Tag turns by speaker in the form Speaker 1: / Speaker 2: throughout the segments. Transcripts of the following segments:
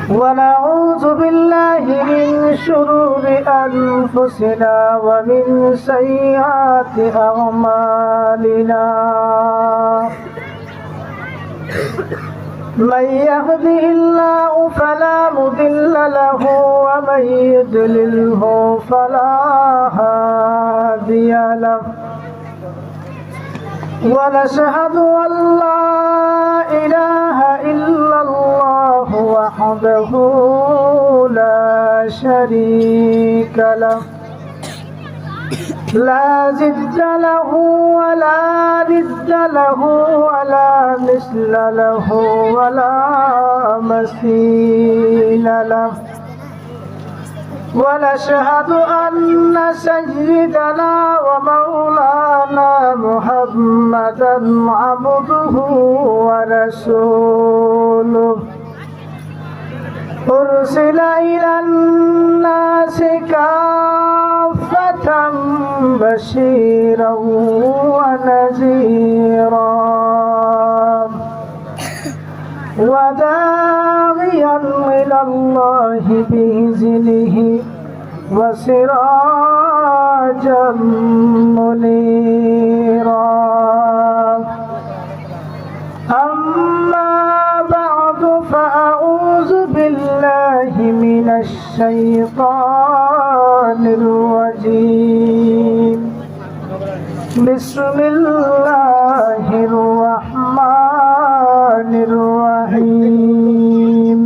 Speaker 1: ونعوذ بالله من شرور أنفسنا ومن سيئات أعمالنا من يهده الله فلا مضل له ومن يضلله فلا هادي له ونشهد أن لا إله إلا الله وحده لا شريك له لا ضد له ولا ند له ولا مثل له ولا مثيل له ونشهد أن سيدنا ومولانا محمدا عبده ورسوله أرسل إلى الناس كافة بشيرا ونذيرا وداعيا إلى الله بإذنه وسراجا منيرا أما بعد فأعوذ بالله من الشيطان الرجيم بسم الله الرحمن الرحيم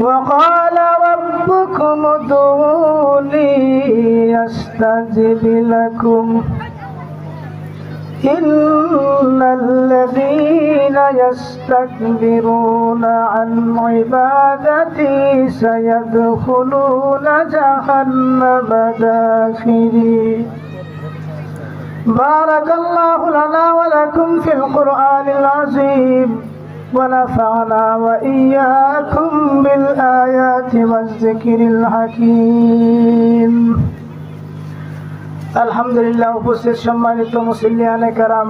Speaker 1: وقال ربكم ادعوني أستجب لكم إن الذين يستكبرون عن عبادتي سيدخلون جهنم داخرين بارك الله لنا ولكم في القرآن العظيم ونفعنا وإياكم بالآيات والذكر الحكيم আলহামদুলিল্লাহ। উপস্থিত সম্মানিত মুসল্লিয়ানে কেরাম,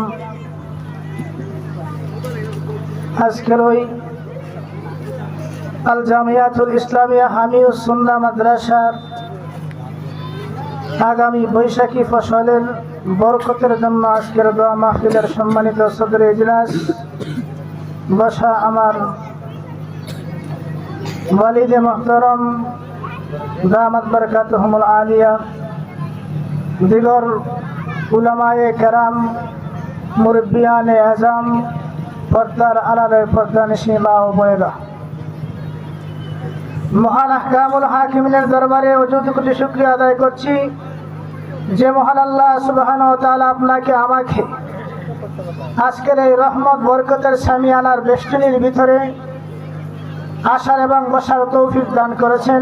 Speaker 1: আজকের ওই আল জামিয়াতুল ইসলামিয়া হামিউস সুন্নাহ মাদ্রাসার আগামী বৈশাখী ফসলের বরকতের জন্য আজকের দোয়া মাহফিলের সম্মানিত সদর ইজলাস বসা আমার ওয়ালিদে মুহতারাম দামাত বারাকাতুহুমুল আলিয়া, দিগর উলামায়ে কেরাম, মুরব্বিয়ানে আজম, পর্দার আড়ালের পর্দানিশী মা ও বোনেরা, মহান আহকামুল হাকিমিনের দরবারে অযুত কোটি শুকরিয়া আদায় করছি যে মহান আল্লাহ সুবহানাহু ওয়া তাআলা আপনাকে আমাকে আজকের এই রহমত বরকতের সামিয়ানার বেষ্টনীর ভিতরে আসার এবং বসার তৌফিক দান করেছেন।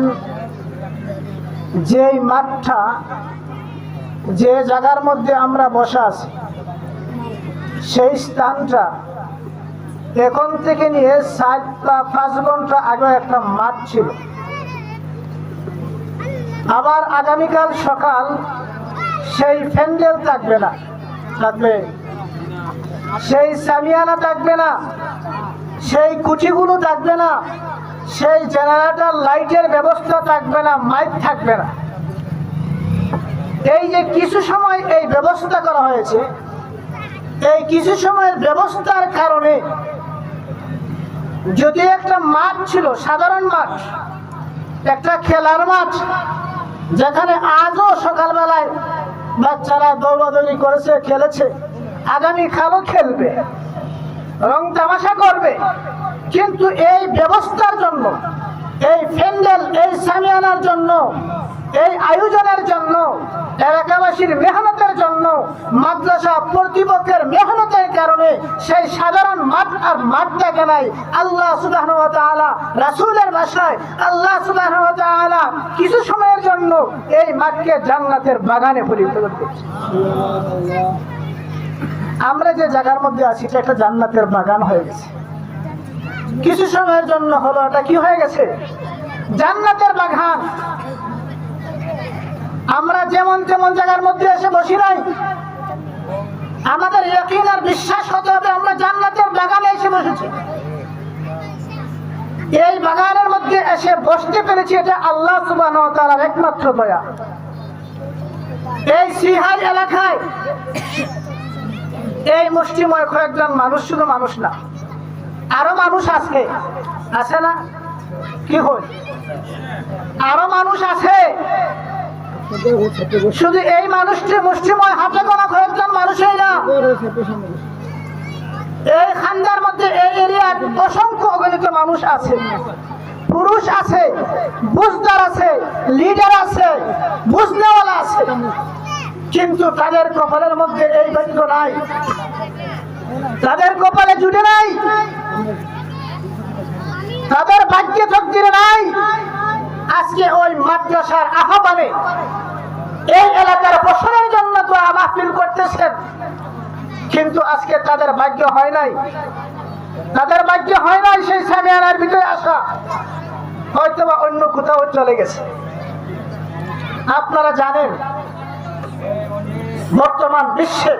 Speaker 1: যেই মাঠটা, যে জায়গার মধ্যে আমরা বসা আছি, সেই স্থানটা এখন থেকে নিয়ে 4 বা 5 ঘন্টা আগে একটা মাঠ ছিল। আবার আগামীকাল সকাল সেই প্যান্ডেল থাকবে না, থাকবে সেই সামিয়ানা থাকবে না, সেই কুচিগুলো থাকবে না, সেই জেনারেটর লাইটের ব্যবস্থা থাকবে না, মাইক থাকবে না। এই যে কিছু সময় এই ব্যবস্থা করা হয়েছে, এই কিছু সময়ের ব্যবস্থার কারণে যদি একটা মাঠ ছিল, সাধারণ মাঠ, একটা খেলার মাঠ, যেখানে আজও সকালবেলায় বাচ্চারা দৌড়াদৌড়ি করেছে, খেলেছে, আগামীকালও খেলবে, রং তামাশা করবে, কিন্তু এই ব্যবস্থার জন্য, এই প্যান্ডেল, এই সামিয়ানার জন্য, এই আয়োজনের জন্য, এলাকাবাসীর মেহনতের জন্য, মাদ্রাসা কর্তৃপক্ষের মেহনতের কারণে সেই সাধারণ মাঠ আর মাঠ দেখা নাই। আল্লাহ সুবহানাহু ওয়া তাআলা রাসূলের ভাষায় আল্লাহ সুবহানাহু ওয়া তাআলা কিছু সময়ের জন্য এই মাঠকে জান্নাতের বাগানে পরিণত করেছে। আমরা যে জায়গার মধ্যে আছি এটা একটা জান্নাতের বাগান হয়ে গেছে। কিছু সময়ের জন্য হলো, এটা কি হয়ে গেছে? জান্নাতের বাগান। আমরা যেমন তেমন জায়গার মধ্যে এসে বসি নাই, আমাদের ইয়াকিন আর বিশ্বাস হতে হবে আমরা জান্নাতের বাগানে এসে বসেছি। এই বাগানের মধ্যে এসে বসতে পেরেছি, এটা আল্লাহ সুবহানাহু ওয়া তাআলার একমাত্র দয়া। এই সিহার এলাকায় এই মুষ্টিময় কয়েকজন মানুষ, শুধু মানুষ না, আরো মানুষ আছে, আছে না? কি হয়, আরো মানুষ আছে। শুধু এই মানুষটি মুষ্টিময় হাতে গোনা কয়েকজন মানুষই না, এই খানদার মধ্যে এই এরিয়ার অসংখ্য অগণিত মানুষ আছে, পুরুষ আছে, বুঝদার আছে, লিডার আছে, বুঝনেওয়ালা আছে, কিন্তু তাদের কপালের মধ্যে এই ভাগ্য নাই, তাদের কপালে জুটে নাই, তাদের ভাগ্যে তকদিরে নাই। আজকে ওই মাদ্রাসার আহ্বানে এই এলাকার প্রসারের জন্য দোয়া মাহফিল করতেছেন, কিন্তু আজকে তাদের ভাগ্য হয় নাই, তাদের ভাগ্য হয় নাই সেই সামিয়ানার ভিতরে আসা, হয়তো বা অন্য কোথাও চলে গেছে। আপনারা জানেন বর্তমান বিশ্বে,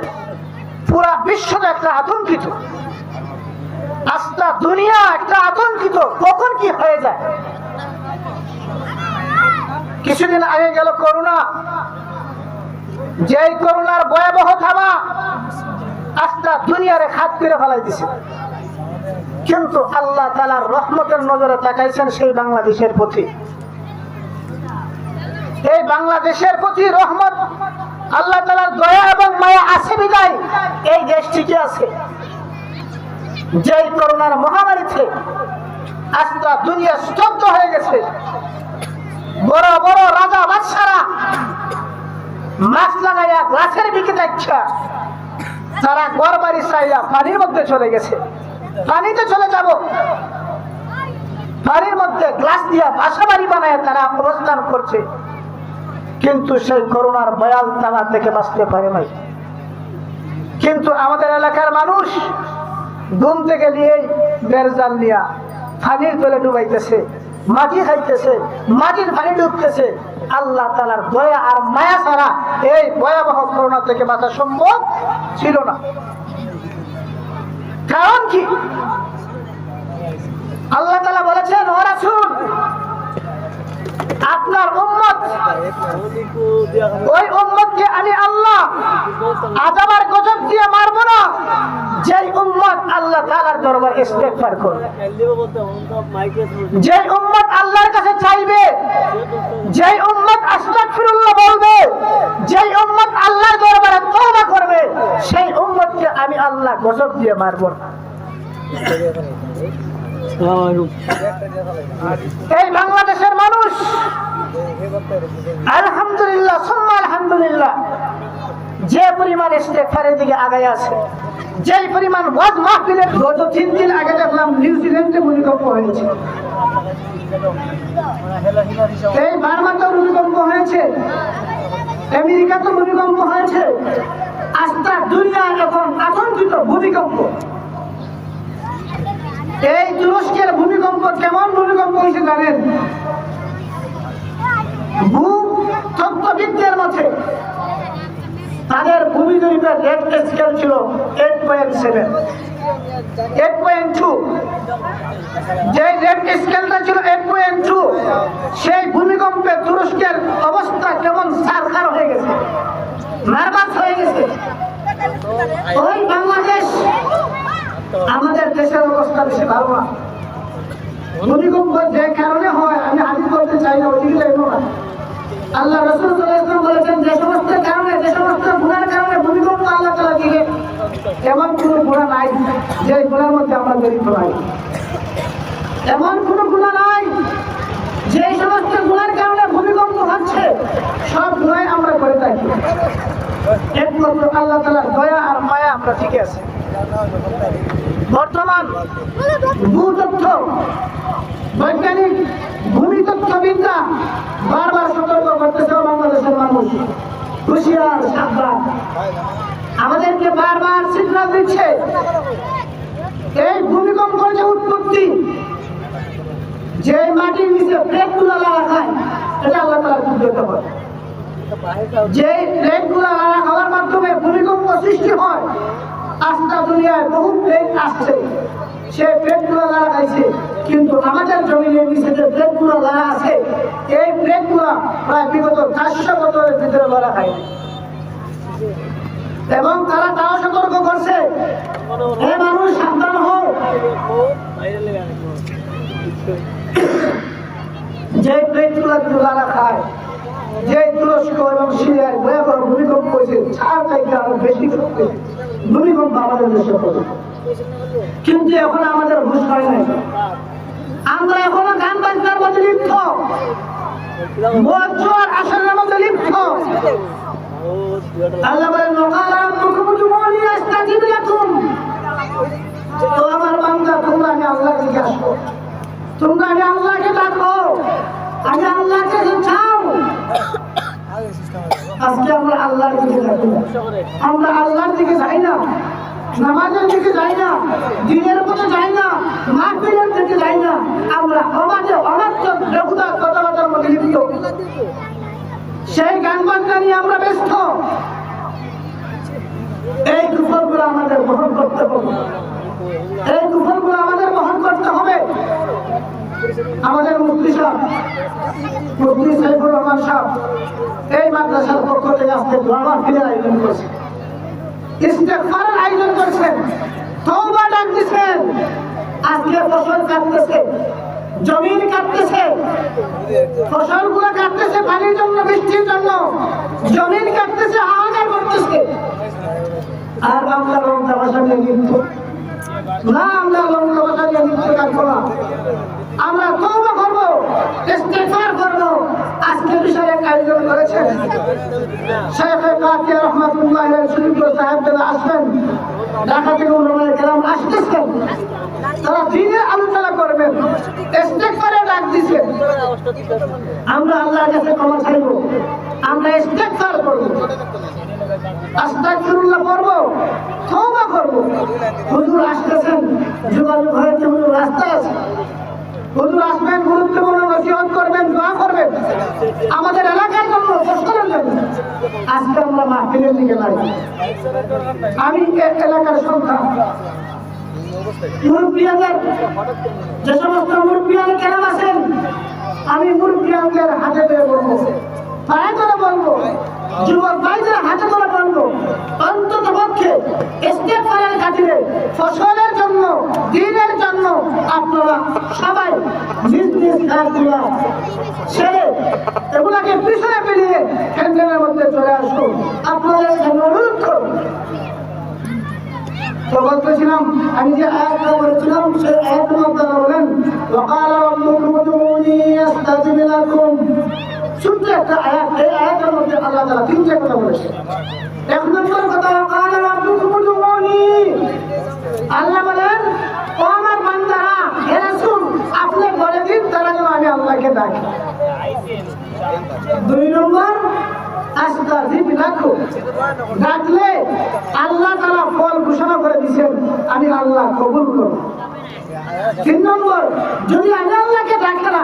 Speaker 1: পুরা বিশ্ব একটা আতঙ্কিত, আস্থা দুনিয়া একটা আতঙ্কিত, কখন কি হয়ে যায়। কিছুদিন আগে গেল করোনা, যেই করোনার ভয়াবহ থামা আস্থা দুনিয়ারে খাত করে ফেলাই দিছে, কিন্তু আল্লাহ তাআলার রহমতের নজরে তাকাইছেন সেই বাংলাদেশের প্রতি। এই বাংলাদেশের প্রতি রহমত, আল্লাহ তাআলার দয়া এবং মায়া আছে বিদায় এই দেশ টিকে আছে। যেই করোনার মহামারীতে আস্থা দুনিয়া স্তব্ধ হয়ে গেছে, বড় বড় রাজা বাদশারা মাছ লাগাইয়া গ্লাসের দিকে দেখছে, তারা ঘর বাড়ি চাইয়া পানির মধ্যে চলে গেছে, পানিতে চলে যাব, পানির মধ্যে গ্লাস দিয়া বাসা বাড়ি বানায় তারা অবস্থান করছে, কিন্তু সেই করোনার ভয়াল তালা থেকে বাঁচতে পারে নাই। কিন্তু আমাদের এলাকার মানুষ ঘুম থেকে নিয়েই বেরজাল নিয়া পানির তলে ডুবাইতেছে, মাটি খাইতেছে, মাটির পানি ডুবতেছে। আল্লাহ তাআলার দয়া আর মায়া ছাড়া এই ভয়াবহ করোনা থেকে বাঁচা সম্ভব ছিল না। কারণ কি? আল্লাহ তাআলা বলেছেন, ও রাসূল, আপনার উম্মত, ওই উম্মতকে আমি আল্লাহ আযাব আর গজব দিয়ে মারব না যেই উম্মত আল্লাহ তাআলার দরবারে ইস্তেগফার করবে, যেই উম্মত আল্লাহর কাছে চাইবে, যেই উম্মত আস্তাগফিরুল্লাহ বলবে, যেই উম্মত আল্লাহর দরবারে তওবা করবে, সেই উম্মতকে আমি আল্লাহ গজব দিয়ে মারব না। এই বাংলাদেশের মানুষ আলহামদুলিল্লাহ সুম্মা আলহামদুলিল্লাহ যে পরিমাণ ইস্তেগফারের দিকে আগায় আছে, যেই পরিমাণ ওয়াজ মাহফিলের, গত 3 দিন আগে দেখলাম নিউজিল্যান্ডে ভূমিকম্প হয়েছে, এই বার্মাতে ভূমিকম্প হয়েছে, আমেরিকাতে ভূমিকম্প হয়েছে, আস্থা দুনিয়া এখন আতঙ্কিত ভূমিকম্প। এই তুরস্কের ভূমিকম্প কেমন ভূমিকম্প হয়েছে জানেন? ভূতত্ত্ববিদদের মতে তাদের ভূমি জরিপের রেট স্কেল ছিল 8.7, 8.2, যে রেট স্কেলটা ছিল 8.2, সেই ভূমিকম্পে তুরস্কের অবস্থা কেমন সারখার হয়ে গেছে, নার্ভাস হয়ে গেছে। ওই বাংলাদেশ, আমাদের দেশের অবস্থা বেশি ভালো না। ভূমিকম্প যে কারণে হয় আমি হাদিস বলতে চাই না, ওইদিকে যাইব না। আল্লাহ রাসূল সাল্লাল্লাহু আলাইহি ওয়াসাল্লাম বলেছেন, যে সমস্ত কারণে, যে সমস্ত গুনাহের কারণে ভূমিকম্প আল্লাহ তাআলা দিবে, এমন কোনো গুনাহ নাই যে গুনাহের মধ্যে আমরা জড়িত নাই, এমন কোনো গুনাহ নাই যে সমস্ত গুনাহের কারণে ভূমিকম্প হচ্ছে, সব গুনাহ আমরা করে থাকি। একমাত্র আল্লাহ তাআলার দয়া আর মায়া আমরা ঠিক আছে। বর্তমান ভূতত্ত্ব বৈজ্ঞানিক, ভূমিতত্ত্ববিদরা বারবার সতর্ক করতেছে, বাংলাদেশের মানুষ হুঁশিয়ার, সাবধান। আমাদেরকে বারবার সিগন্যাল দিচ্ছে, এই ভূমিকম্প যে উৎপত্তি, যে মাটির নিচে প্লেটগুলো লাগা খায়, এটা আল্লাহ তাআলার কুদরত হয়। যে প্লেটগুলো লাগা খাওয়ার মাধ্যমে ভূমিকম্প সৃষ্টি হয়, আস্থা দুনিয়ায় বহু প্লেট আসছে, সে প্লেটগুলো লাগা খাইছে, কিন্তু আমাদের জমিনের নিচে যে প্লেটগুলো লাগা আছে এই প্লেটগুলো প্রায় বিগত 400 বছরের ভিতরে লড়া খায় এবং তারা তাও সতর্ক করছে হে মানুষ সাবধান হও যে প্লেটগুলো লড়া খায় যে তুরস্ক এবং সিরিয়ায় ভয়াবহ ভূমিকম্প হয়েছে 4 থেকে আরো বেশি ভূমিকম্প আমাদের দেশে পড়ে কিন্তু এখন আমাদের হুঁশ হয় নাই আমরা এখনো গান বাজনার মধ্যে লিপ্ত বজ্র আসরের মধ্যে লিপ্ত আল্লাহ বলেন ওয়াকালামুকুমুদুনি আস্তাজিব লাকুম তো আমার বান্দা তোমরা আমি আল্লাহকে দিকে আসো তোমরা আমি আল্লাহকে ডাকো আমি আল্লাহকে চাও আজকে আমরা আল্লাহর দিকে যাই আমরা আল্লাহর দিকে যাই না নামাজের দিকে যাই না দিনের পথে যাই না মাহফিলের দিকে যাই না আমরা সমাজে অনাত্মক বেহুদা কথাবার্তার মধ্যে লিপ্ত সেই গান বাজনা নিয়ে আমরা ব্যস্ত এই কুফরগুলো আমাদের বহন করতে হবে এই কুফরগুলো আমাদের বহন করতে হবে আমাদের মুফতি সাহেব মুফতি সাইফুর রহমান সাহেব এই মাদ্রাসার পক্ষ থেকে আজকে দোয়া মাহফিলের আয়োজন করেছে ইস্তেগফারের আয়োজন করছেন তওবা ডাক দিচ্ছেন আজকে ফসল কাটতেছে জমিন কাটতেছে ফসলগুলো কাটতেছে পানির জন্য বৃষ্টির জন্য জমিন কাটতেছে হাহাকার করতেছে আর আমরা রং তামাশা নিয়ে লিপ্ত না আমরা রং তামাশা নিয়ে লিপ্ত থাকবো না আমরা তওবা করবো ইস্তেগফার করবো আজকে বিষয়ে আয়োজন করেছেন শেখ কাকিয়া রহমাতুল্লাহ আলাইহি সাহেব যারা আসবেন ঢাকা থেকে উলামায়ে কেরাম আসতেছেন তারা দিনের আলোচনা করবেন ইস্তেগফারে ডাক দিয়েছেন আমরা আল্লাহর কাছে ক্ষমা চাইবো আমরা ইস্তেগফার করব আস্তাগফিরুল্লাহ পড়বো তওবা করব হুজুর আসতেছেন যোগাযোগ হয়েছে হুজুর রাস্তায় আছে হুজুর আসবেন গুরুত্বপূর্ণ নসিহত করবেন দোয়া করবেন আমাদের এলাকার জন্য ফসলের জন্য আজকে আমরা মাহফিলের দিকে লাগি আমি এলাকার সন্তান মুরব্বিয়াদের যে সমস্ত মুরব্বিয়ান কেরাম আছেন আমি মুরব্বিয়ানদের হাতে ধরে বলবো পায়ে ধরে বলবো যুবক ভাইদের হাতে ধরে বলবো অন্তত পক্ষে ইস্তেগফারের খাতিরে ফসলের জন্য দিনের জন্য আপনারা সবাই নিজ নিজ কাজগুলো ছেড়ে এগুলাকে পিছনে ফেলিয়ে ক্যান্ডেলের মধ্যে চলে আসুন আপনাদের জন্য অনুরোধ করুন তো বলতেছিলাম আমি যে আয়াতটা বলেছিলাম সেই আয়াতের মধ্যে বলেন ওয়াকালা রাব্বুকুম উদউনি আস্তাজিব লাকুম ছোট্ট একটা আয়াত এই আয়াতের মধ্যে আল্লাহ তাআলা তিনটা কথা বলেছেন এক নম্বর কথা ওয়াকালা রাব্বুকুম উদউনি আল্লাহ বলেন ও আমার বান্দারা হে রাসূল আপনি বলে দিন তারা যেন আমি আল্লাহকে ডাকি দুই নম্বর আস্তাজিব লাকুম ডাকলে আল্লাহ তাআলা ফল ঘোষণা করে দিয়েছেন আমি আল্লাহ কবুল করব তিন নম্বর যদি আমি আল্লাহকে ডাকে না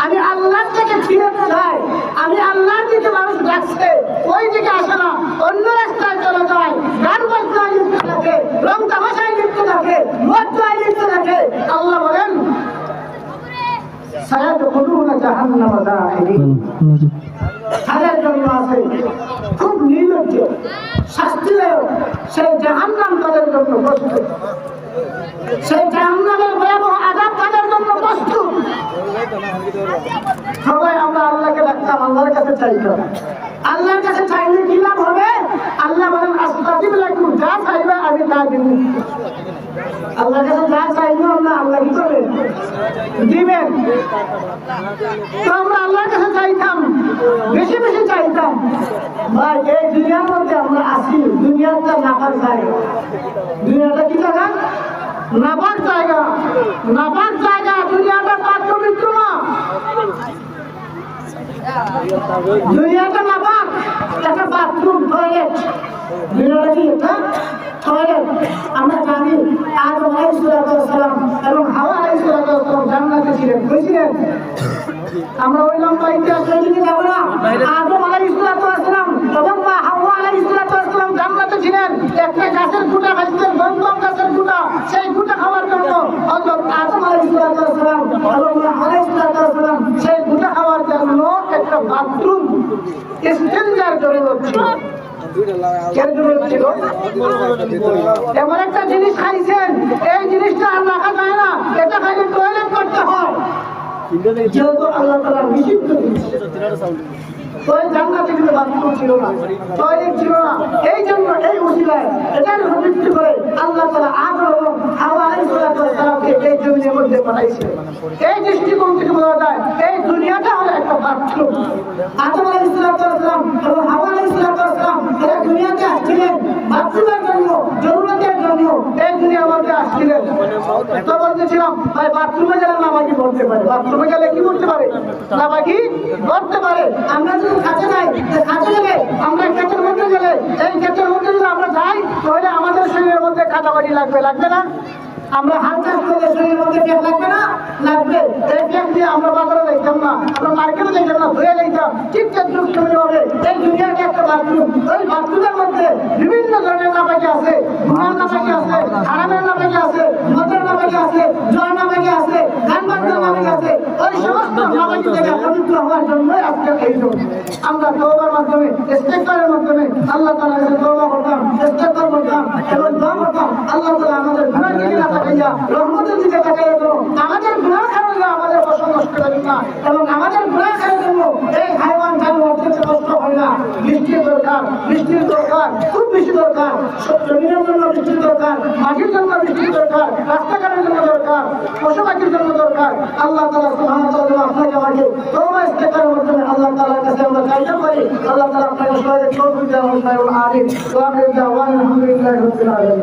Speaker 1: আমি আল্লাহর থেকে ফিরে যাই আমি আল্লাহর দিকে মানুষ ডাকছে ওই দিকে আসে না অন্য রাস্তায় চলে যায় গান বাজনায় লিপ্ত থাকে রং তামাশায় লিপ্ত থাকে মজ্জায় লিপ্ত থাকে আল্লাহ বলেন সায়াদখুলুনা জাহান্নাম দাখিরিন তাদের জন্য আছে খুব নির্লজ্জ শাস্তিদায়ক সেই জাহান্নাম তাদের জন্য প্রস্তুত সেই জাহান্নামের ভয়াবহ আযাব তাদের জন্য প্রস্তুত সবাই আমরা আল্লাহকে ডাকতাম আল্লাহর কাছে চাইতাম আল্লাহর কাছে চাইলে কি লাভ হবে আল্লাহ বলেন আস্তাজিব লাকুম যা চাইবে আমি তা দিব আল্লাহর কাছে যা চাইবো আমরা আল্লাহ কি করবেন দিবেন তো আমরা আল্লাহর কাছে চাইতাম বেশি বেশি চাইতাম ভাই এই দুনিয়ার মধ্যে আমরা আছি দুনিয়াটা নাপাক জায়গা দুনিয়াটা কি জায়গা নাপাক জায়গা নাপাক জায়গা দুনিয়াটা পাক পবিত্র না দুনিয়াটা নাপাক একটা বাথরুম টয়লেট দুনিয়াটা কি এটা টয়লেট আমরা জানি আদম আলাইহিস সালাম এবং হাওয়া আলাইহিস সালাম জান্নাতে ছিলেন বুঝলেন আমরা ওই লম্বা ইতিহাস দিকে যাব না আদম আলাইহিস সালাম এবং হাওয়া আলাইহিস সালাম জান্নাতে ছিলেন একটা গাছের গুটা খাইতেন, গন্ধম গাছের গুটা, সেই গুটা খাওয়ার জন্য হযরত আদম আলাইহিস সালাম এবং নূহ আলাইহিস সালাম সেই গুটা খাওয়ার জন্য একটা বাথরুম স্টেঞ্জার জরুরত ছিল। কেন জরুরত ছিল? এমন একটা জিনিস খাইছেন, এই জিনিসটা আর রাখা যায় না, এটা খাইলে টয়লেট করতে হয়, যেহেতু আল্লাহ তাআলা নিষিদ্ধ করেছেন। ওই জান্নাতে কিন্তু বাথরুম ছিল না, টয়লেট ছিল না, এই জন্য এই উসিলায় এটার উপর ভিত্তি করে আল্লাহ তাআলা আদম এবং হাওয়া আলাইহিস সালামকে এই জমিনের মধ্যে পাঠাইছেন। এই দৃষ্টিকোণ থেকে বোঝা যায় এই দুনিয়াটা হলো একটা বাথরুম। আদম আলাইহিস সালাম এবং হাওয়া আলাইহিস সালাম এরা দুনিয়াতে আসছিলেন বাথরুমের জন্য, জরুরতের জন্য এই দুনিয়ার মধ্যে আসছিলেন। তো বলতেছিলাম ভাই বাথরুমে গেলে নামাজি পড়তে পারে, বাথরুমে গেলে কি করতে পারে? নামাজি পড়তে পারে। আমরা যদি কাছে যাই, কাছে গেলে আমরা ক্ষেতের মধ্যে গেলে, এই ক্ষেতের মধ্যে যদি আমরা যাই তাহলে আমাদের শরীরের মধ্যে কাটাকাটি লাগবে, লাগবে না? আমরা হাত চাষ করলে শরীরের মধ্যে পেট লাগবে না? লাগবে। এই পেট দিয়ে আমরা বাজারে যাইতাম না, আমরা মার্কেটে যাইতাম না, ধুয়ে যাইতাম। ঠিক হবে এই দুনিয়াটা একটা বাথরুম। ওই বাথরুমের মধ্যে বিভিন্ন ধরনের নাপাকি আছে, গুনার নাপাকি আছে, হারামের নাপাকি আছে, মদের নাপাকি আছে, জোয়ার নাপাকি আছে, গান বাজনার নাপাকি আছে। ওই সমস্ত নাপাকি থেকে পবিত্র হওয়ার জন্য আজকে এই জন্য আমরা তওবার মাধ্যমে, ইস্তেগফারের মাধ্যমে আল্লাহ তাআলার কাছে তওবা করতাম, ইস্তেগফার করতাম এবং দোয়া করতাম। আল্লাহ তাআলা আমাদের গুনাহ থেকে না তাকাইয়া রহমতের দিকে তাকাইয়া দিল। আমাদের গুনাহ কারণে আমাদের বসন নষ্ট করেন না এবং আমাদের গুনাহ কারণে এই হাইওয়ান জানোয়ার থেকে নষ্ট হয় না। বৃষ্টির দরকার, বৃষ্টির দরকার, খুব বেশি দরকার। জমিনের জন্য বৃষ্টির দরকার, মাটির জন্য বৃষ্টির দরকার, রাস্তাঘাটের জন্য দরকার, পশু পাখির জন্য দরকার। আল্লাহ তাআলা সুবহানাহু ওয়া তাআলা আপনাকে আমাকে তওবা ইস্তেগফারের মাধ্যমে আল্লাহ তাআলার কাছে আমরা চাইতে পারি। আল্লাহ তাআলা আপনাকে সবাইকে তৌফিক দান করুন। আমিন। ওয়া আখিরু দাওয়ানা আলহামদুলিল্লাহি রাব্বিল আলামিন।